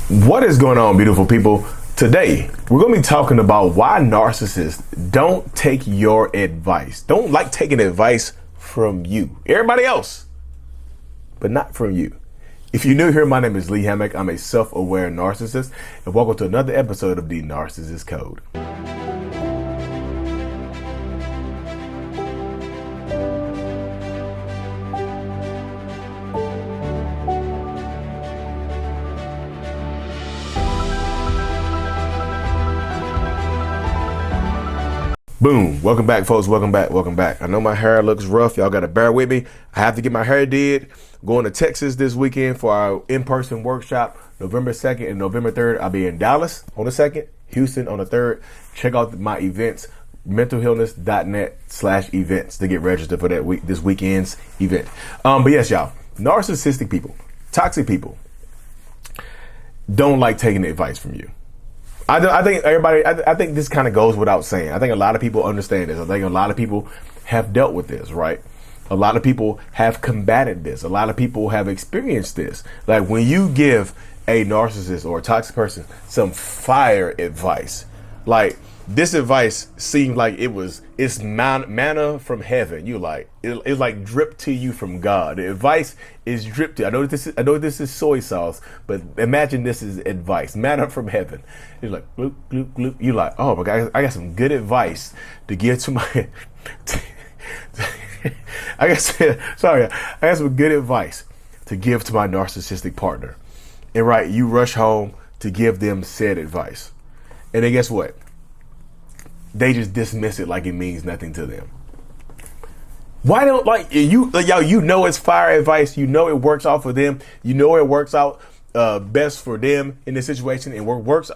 What is going on, beautiful people? Today, we're going to be talking about why narcissists don't take your advice. Don't like taking advice from you. Everybody else, but not from you. If you're new here, my name is Lee Hammock. I'm a self-aware narcissist, and welcome to another episode of the Narcissist Code. Boom. Welcome back, folks. Welcome back. I know my hair looks rough. Y'all got to bear with me. I have to get my hair did. I'm going to Texas this weekend for our in-person workshop, November 2nd and November 3rd. I'll be in Dallas on the 2nd, Houston on the 3rd. Check out my events, mentalhealness.net/events to get registered for that this weekend's event. But yes, y'all, narcissistic people, toxic people don't like taking advice from you. I think everybody, I think this kind of goes without saying. I think a lot of people understand this. I think a lot of people have dealt with this, right? A lot of people have combated this. A lot of people have experienced this. Like when you give a narcissist or a toxic person some fire advice, like this advice seemed like it's manna from heaven. You like, it's like dripped to you from God. The advice is dripped to you. I know this is soy sauce, but imagine this is advice, manna from heaven. You're like, gloop, gloop, gloop. You're like, oh my God, I got some good advice to give to my, I got some good advice to give to my narcissistic partner. And right, you rush home to give them said advice. And then guess what? They just dismiss it like it means nothing to them. Why don't y'all, you know it's fire advice. You know it works out for them. You know it works out best for them in this situation. And what works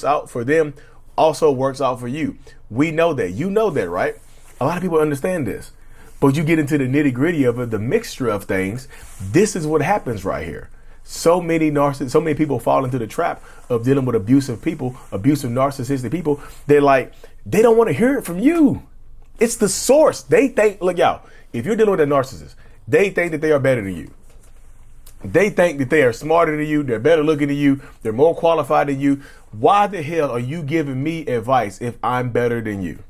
out for them also works out for you. We know that. You know that, right? A lot of people understand this. But you get into the nitty gritty of it, the mixture of things. This is what happens right here. So many people fall into the trap of dealing with abusive narcissistic people. They don't want to hear it from you. It's the source. They think, look, y'all, if you're dealing with a narcissist, they think that they are better than you. They think that they are smarter than you. They're better looking than you. They're more qualified than you. Why the hell are you giving me advice if I'm better than you?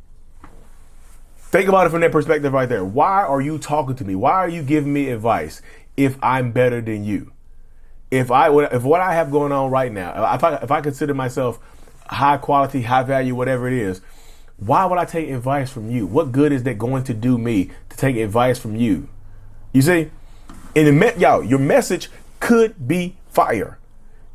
Think about it from that perspective right there. Why are you talking to me? Why are you giving me advice if I'm better than you? If what I have going on right now, if I consider myself high quality, high value, whatever it is, why would I take advice from you? What good is that going to do me to take advice from you? You see, y'all, your message could be fire.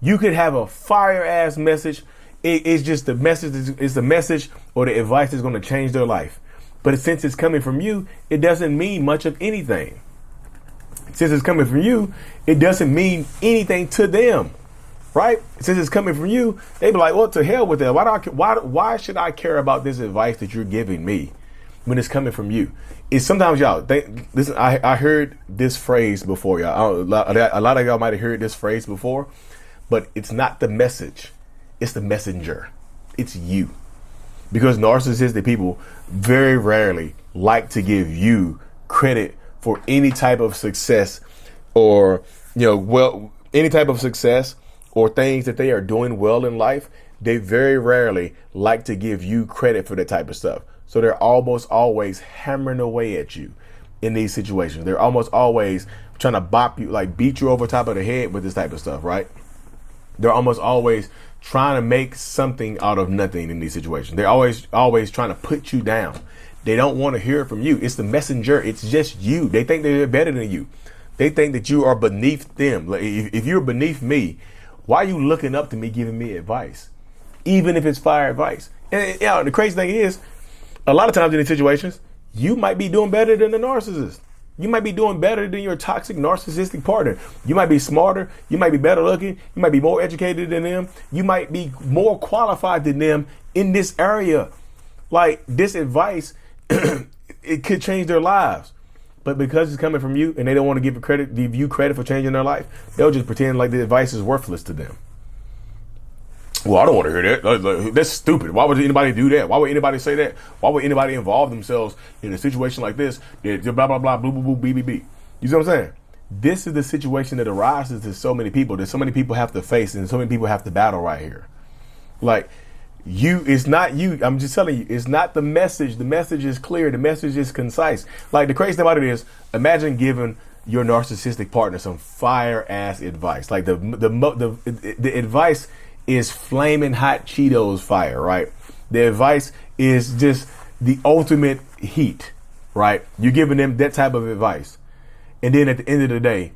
You could have a fire ass message. It's just the message. It's the message or the advice that's going to change their life. But since it's coming from you, it doesn't mean much of anything. Since it's coming from you, it doesn't mean anything to them, right? Since it's coming from you, they be like, well, to hell with that. Why should I care about this advice that you're giving me when it's coming from you? It's sometimes y'all, listen, I heard this phrase before, y'all. A lot of y'all might have heard this phrase before, but it's not the message. It's the messenger. It's you. Because narcissistic people very rarely like to give you credit for any type of success or, any type of success or things that they are doing well in life. They very rarely like to give you credit for that type of stuff. So they're almost always hammering away at you in these situations. They're almost always trying to beat you over top of the head with this type of stuff, right? They're almost always trying to make something out of nothing in these situations. They're always trying to put you down. They don't want to hear it from you. It's the messenger. It's just you. They think they're better than you. They think that you are beneath them. Like if you're beneath me, why are you looking up to me, giving me advice? Even if it's fire advice. And the crazy thing is, a lot of times in these situations, you might be doing better than the narcissist. You might be doing better than your toxic narcissistic partner. You might be smarter. You might be better looking. You might be more educated than them. You might be more qualified than them in this area. Like this advice, it could change their lives. But because it's coming from you and they don't want to give you credit for changing their life, they'll just pretend like the advice is worthless to them. Well, I don't want to hear that. That's stupid. Why would anybody do that? Why would anybody say that? Why would anybody involve themselves in a situation like this? Blah, blah, blah, blah, blah, blah, blah, blah. You see what I'm saying? this is the situation that arises to so many people, that so many people have to face and so many people have to battle right here. Like, it's not you. I'm just telling you, it's not the message. The message is clear. The message is concise. Like, the crazy thing about it is, imagine giving your narcissistic partner some fire ass advice. Like, the advice is flaming hot Cheetos fire, right? The advice is just the ultimate heat, right? You're giving them that type of advice. And then at the end of the day,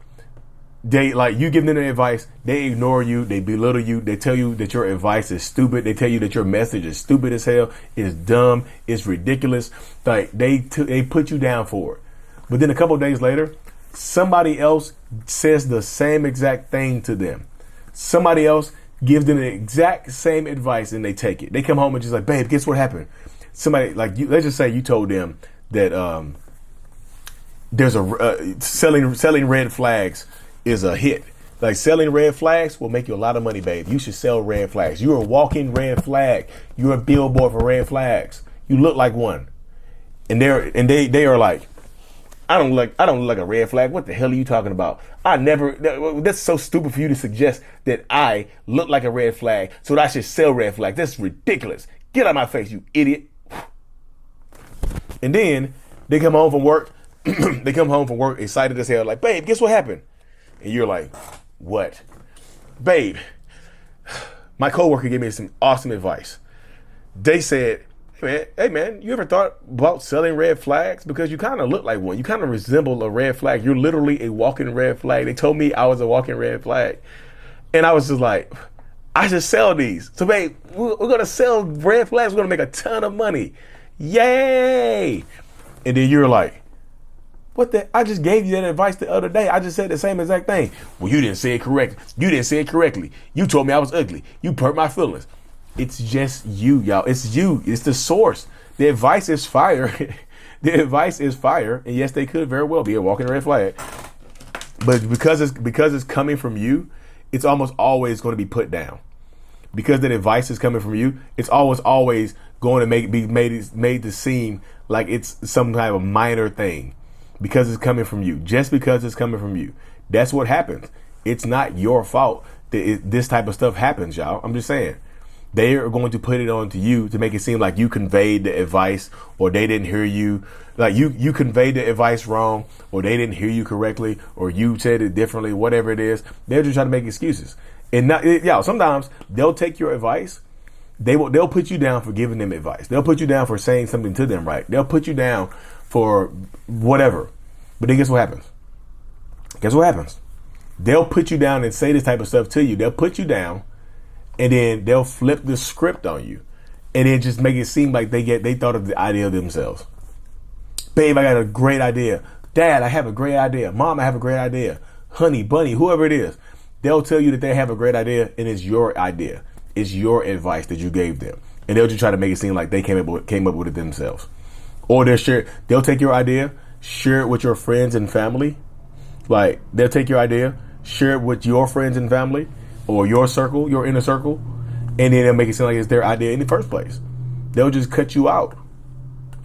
they, like, you give them the advice, they ignore you, they belittle you, they tell you that your advice is stupid, they tell you that your message is stupid as hell, it's dumb, it's ridiculous. Like, they put you down for it. But then a couple of days later, somebody else says the same exact thing to them. Somebody else gives them the exact same advice and they take it. They come home and just like, babe, guess what happened? Somebody, like, let's just say you told them that there's selling red flags is a hit. Like, selling red flags will make you a lot of money, babe. You should sell red flags. You're a walking red flag. You're a billboard for red flags. You look like one. And they are like, I don't look like a red flag. What the hell are you talking about? That's so stupid for you to suggest that I look like a red flag so that I should sell red flags. That's ridiculous. Get out of my face, you idiot. And then they come home from work. They come home from work excited as hell, like, babe, guess what happened? And you're like, what? Babe, my coworker gave me some awesome advice. They said, hey man, you ever thought about selling red flags? Because you kind of look like one. You kind of resemble a red flag. You're literally a walking red flag. They told me I was a walking red flag. And I was just like, I should sell these. So babe, we're going to sell red flags. We're going to make a ton of money. Yay. And then you're like, what the? I just gave you that advice the other day. I just said the same exact thing. Well, you didn't say it correctly. You didn't say it correctly. You told me I was ugly. You hurt my feelings. It's just you, y'all. It's you. It's the source. The advice is fire. The advice is fire. And yes, they could very well be a walking red flag. But because it's coming from you, it's almost always going to be put down. Because that advice is coming from you, it's always going to be made to seem like it's some kind of minor thing. Because it's coming from you. Just because it's coming from you. That's what happens. It's not your fault that this type of stuff happens, y'all. I'm just saying. They are going to put it on to you to make it seem like you conveyed the advice or they didn't hear you. Like you conveyed the advice wrong or they didn't hear you correctly or you said it differently, whatever it is. They're just trying to make excuses. And sometimes they'll take your advice. They'll put you down for giving them advice. They'll put you down for saying something to them, right? They'll put you down for whatever. But then guess what happens? Guess what happens? They'll put you down and say this type of stuff to you. They'll put you down and then they'll flip the script on you and then just make it seem like they thought of the idea themselves. Babe, I got a great idea. Dad, I have a great idea. Mom, I have a great idea. Honey, bunny, whoever it is. They'll tell you that they have a great idea and it's your idea. It's your advice that you gave them. And they'll just try to make it seem like they came up with it themselves. Or they'll take your idea, share it with your friends and family. Like, they'll take your idea, share it with your friends and family or your circle, your inner circle, and then they'll make it seem like it's their idea in the first place. They'll just cut you out.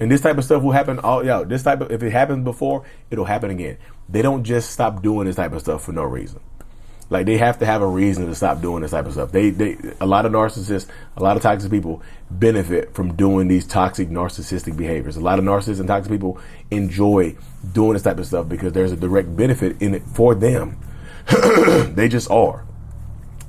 And this type of stuff will happen if it happened before, it'll happen again. They don't just stop doing this type of stuff for no reason. Like, they have to have a reason to stop doing this type of stuff. A lot of narcissists, a lot of toxic people benefit from doing these toxic narcissistic behaviors. A lot of narcissists and toxic people enjoy doing this type of stuff because there's a direct benefit in it for them. They just are.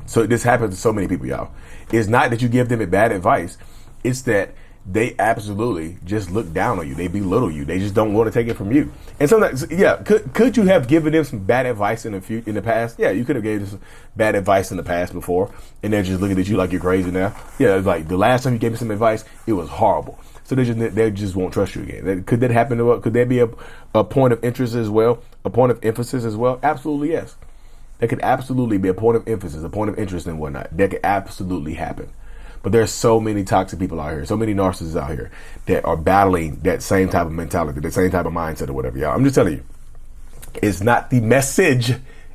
So this happens to so many people, y'all. It's not that you give them bad advice. It's that they absolutely just look down on you. They belittle you. They just don't want to take it from you. And sometimes, yeah, could you have given them some bad advice in the past? Yeah, you could have gave them some bad advice in the past before, and they're just looking at you like you're crazy now. Yeah, it's like the last time you gave me some advice, it was horrible. So they just won't trust you again. Could that happen? Could there be a point of interest as well? A point of emphasis as well? Absolutely, yes. That could absolutely be a point of emphasis, a point of interest and whatnot. That could absolutely happen. But there's so many toxic people out here, so many narcissists out here that are battling that same type of mentality, that same type of mindset or whatever, y'all. I'm just telling you, it's not the message,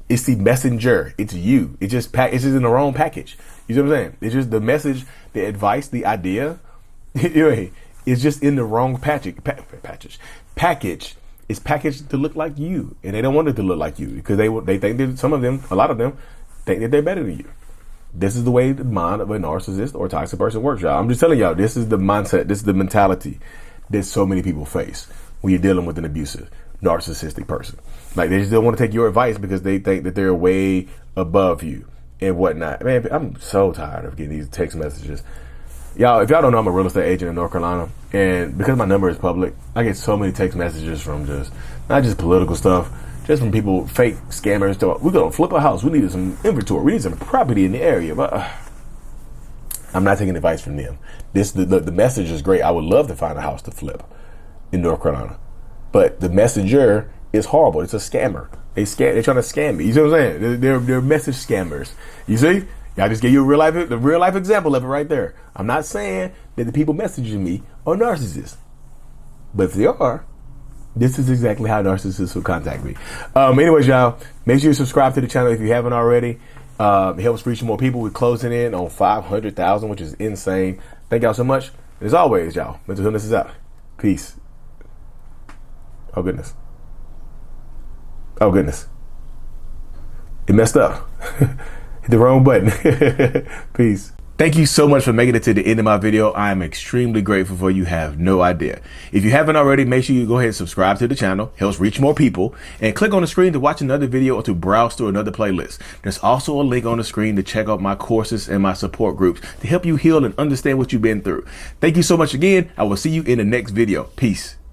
it's the messenger. It's you. It's just in the wrong package. You see what I'm saying? It's just the message, the advice, the idea. It's just in the wrong package. is packaged to look like you, and they don't want it to look like you because they think that a lot of them think that they're better than you. This is the way the mind of a narcissist or toxic person works, y'all. I'm just telling y'all, this is the mindset, this is the mentality that so many people face when you're dealing with an abusive, narcissistic person. Like, they just don't want to take your advice because they think that they're way above you and whatnot. Man, I'm so tired of getting these text messages. Y'all, if y'all don't know, I'm a real estate agent in North Carolina, and because my number is public, I get so many text messages from not just political stuff, just from people, fake scammers. We're going to flip a house. We need some inventory. We need some property in the area. But I'm not taking advice from them. The message is great. I would love to find a house to flip in North Carolina. But the messenger is horrible. It's a scammer. They're trying to scam me. You see what I'm saying? They're message scammers. You see? I just gave you the real life example of it right there. I'm not saying that the people messaging me are narcissists. But if they are, this is exactly how narcissists will contact me. Anyways, y'all, make sure you subscribe to the channel if you haven't already. It helps reach more people. We're closing in on 500,000, which is insane. Thank y'all so much. And as always, y'all, mental illness is out. Peace. Oh, goodness. Oh, goodness. It messed up. Hit the wrong button. Peace. Thank you so much for making it to the end of my video. I am extremely grateful for you. Have no idea. If you haven't already, make sure you go ahead and subscribe to the channel. Helps reach more people. And click on the screen to watch another video or to browse through another playlist. There's also a link on the screen to check out my courses and my support groups to help you heal and understand what you've been through. Thank you so much again. I will see you in the next video. Peace.